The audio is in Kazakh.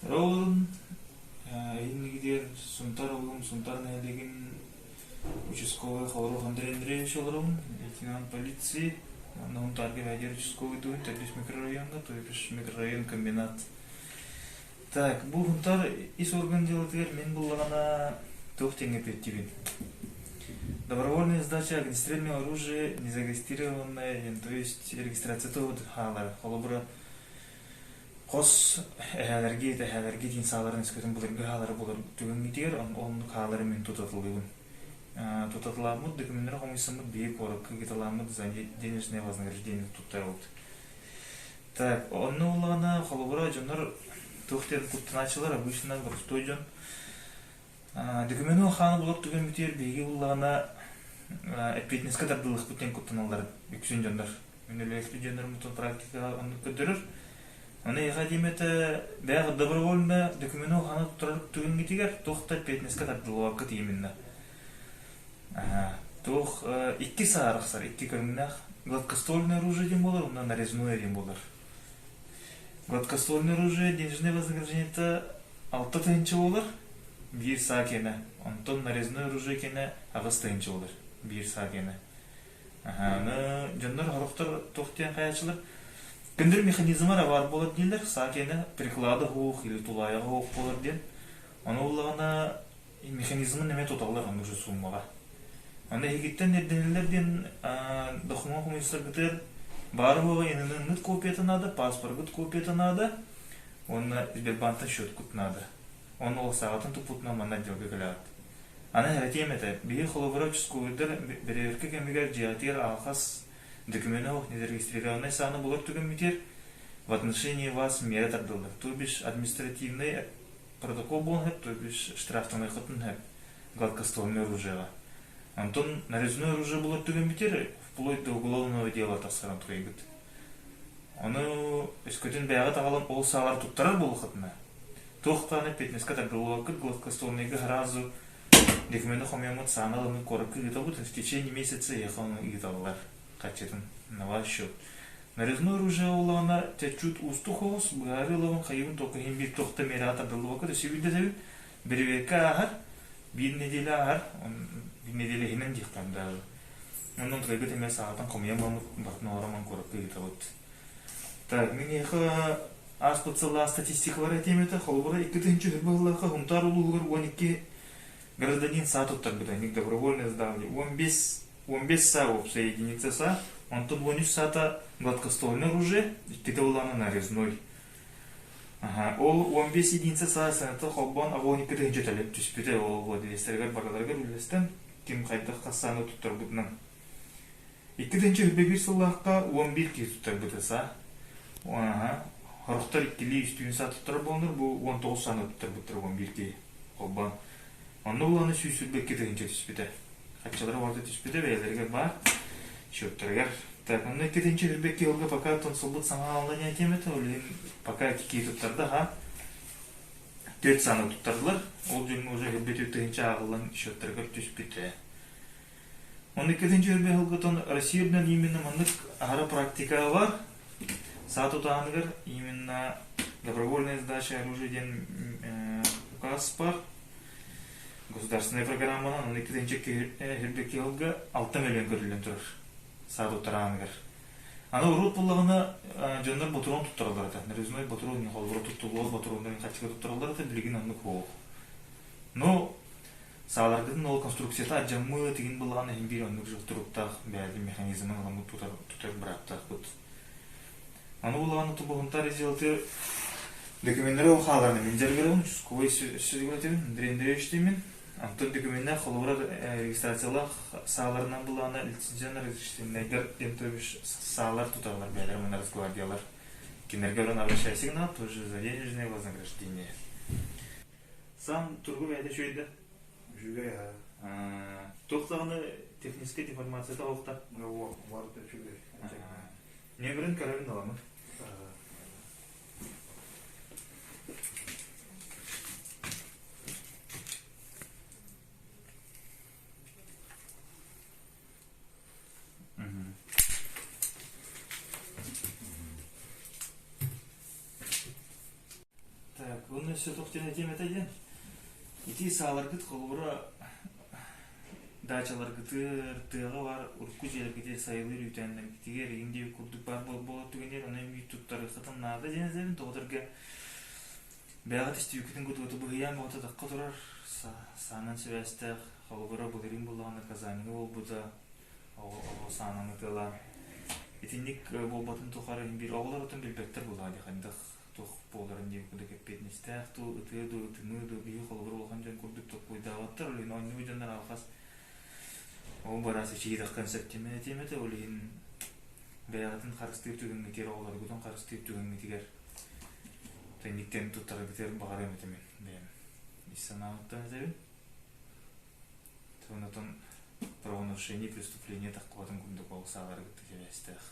Ровын, иннигидер сунтар улым, сунтар нәлеген участковый Халров Андрей Андреевич олырым, лейтенант полиции, аннан тарги вайдер участковый дуын, тәлдес микрорайонга, то есть микрорайон комбинат. Так, бұл хунтар ис орган делатыгер мен бұллағана тоқтеңе петтибин. Добровольная сдача огнестрельного оружия, незарегистрированная, то есть регистрация того халар, холобра қос әлерге дейін сағаларын ескетін бұлырғы халары бұлыр түгін кетер, оның халары мен тұтатылығын. Тұтатыламыд, документтері қомысымыд бейік орықы кеталамыд за денежное вознаграждение тұттар олды. Так, оны олағына холобра жонар тоқтен құттыначылар, обычно бұрыстой жон. Документтері қаны бұлыр түгін кетер, бейге олағына әппетінеске дардылық бүттен құттыналар, бүксен жондар. Мен өлі жондар мұтын практикаға оны көдірір. Оны еғадеметі бәғі добровольна документтері қаны тұтырылып түгін кетегер, тоқта әппетінеске дардылығы қыт еменна. Тоқ 2 сағарықсар, 2 көрмінақ гладкоствольное оружие дем болар, онда нарезное дем болар. Гладкоствольное оружие денежное вознаграждение 6 тыйынчы болар, 1 саа кені. Онтон нарезное оружие кені ағыз тыйынчы болар, 1 саа кені. Жондар хорықтар тоқтен қаячылар. Күндір механизмара бар болар дейлер, саа кені приклады хоқ или тулайығы хоқ болар ден. Оны олағына механизмын неме тоталар, оны жүз суммаға. Анда егеттен ерденелерден документ комиссар гытыр бары боға енінің нүт копиятынады, паспорт гыт копиятынады, оны Сбербанктан счет кутынады. Оны ол сағатын тұпутына манна делге кілады. Аны әретеметі, бейі холобороческу өйдір береркі кемегер жиатер алқас документов незарегистрированной саны болар түгін метер в отношении вас меры тардылды. То бишь административный протокол болын хэп, то бишь штрафтанай қытын хэп гладкоствольное оружиеға. Антон нарезное оружие было түгін бітер, вплоть до уголовного дела тасқаран тұғайгыд. Оны өскөтін бәғі тағалан ол сағалар тұттарар болу қытына. Тоқтаны петнеске тардылуға күт гладкоствольныйғы ғразу декументі қомемыд сағаналаны корыпкы ғытабыд, в течение месяца ехаланы ғыталылар қачетін на ваш счет. Нарезное оружие олағына тәчут ұсты қоғыз, бұғары лавын қайымын тоқығын бір тоқта мәрі атардылуға күт, сөйді дәбі бірвекке ағар, бір неделі ағар, bir nedeli hinen dihtandağı. Onun tüyge temel sağatan komiyamamı bakın oraman korupka gitabıd. Так, мен ехі аспыцылла статистикалар әтеметі, қолбыра 2-тінші хүрбағыларға хумтар ұлығыр 12 гражданин саа тұттар бұда, ник добровольный сдавли. 15 саа опса единица саа, онтын 13 саата гладкоствольный оружие, 2 уланы нарезной. Ол 15 единица саа сәнеті қолбан ағуын 2-тінші тәлеп түспеті ол владелестергер бараларғар үлестен кем қайдық қасаны тұттар бұдынан. 2-тінші үрбегір сыллаққа 11 кез тұттар бұдыса. Хорықтар 2-лі үстігін саа тұттар болыныр, бұл 19 саны тұттар бұттар 11 кей қолбан. Оны оланы сүйсірбек 2-тінші түспеті. Қатшалары барды түспеті бәйлерге бар, шөптіргер. Так, оны 2-тінші үрбек кей олға пока тонсылбыт саңа алын әтеметі, олен пока 2 кей тұттарды 4 саны тұттардылар. Ол жөнгі уже үрбет 2-тінші ағылын шөптіргер түспеті. Он 2-тінші үрбек олғытын Россияден именно мұндық ағара практика бар. Саат ұтағанығыр именно добровольная сдача оружиеден указ бар. Государственная программанан 2-тінші үрбек олға 6 миллион көрілен тұрыр. Саат ұтағанығыр. Аны урут бұллағына жондар ботурон тұттыралар ата. Нарезной ботурон не холбур тұттылуыз ботурондарын қатшыға тұттыралар ата, білген анны қоғыл. Но сағаларғыдың ол конструкцията аджамы теген бұллағына хембир аннық жыл тұруптақ бәлі механизмын ғамы тұтар бірақтақ бұд. Аны бұллағына тұбығынтар езелті документтері ол қаларына мен жәргері оны көй сөзгілетемін, дрендерештеймін. Антон документна холовра регистрациялах сағаларынан бұлағына лицензияны разрешительнайгар демтөбіш сағалар тұтағылар бәлер мұна разгвардиялар. Кенерге орын обращай сигнал, тоже за денежное вознаграждение. Сам тұрғы бәйді шөйді? Жүгей, Тоқтағыны техническая деформацияда олықта? Варды жүгей. Немерін карабин аламы? Bunu sötüktüğüne demet edin. İti sağlar gıt kolbura daçalar gıtır tığı var. Urku jelip gide sayılır ütenden gitiger indi kurduk var bol tügener ona bir tuttarı kıtın nada jenezlerin doğdurga Бәғат істі үкітін көті бұғиян бұғыты даққа тұрар санын сөйәстіқ қолғыра бұлырын бұлағаны қазанығы ол бұда санын ұтыла етіндік бұл батын тұқары бір оғылар ұтын білбәктір бұлады қандық тұқ боларын деп күді кәппетін істіқ тұ ұтыды ұтыны бүйі қолғыр олған жан көрдік тұқ бұйдағаттыр олын ойны өйденлер алқас ол барасы чейдақ концептемен етеметі олын бәғатын қарыстырып түген метер оғылар күдің қарыстырып түген метегер Тайниктен туттары битер бағарым етемен. Иссанауыттан етебін. Сонатон правонарушение, преступление таққуатын күндік ол сағары күтті жебестіқ.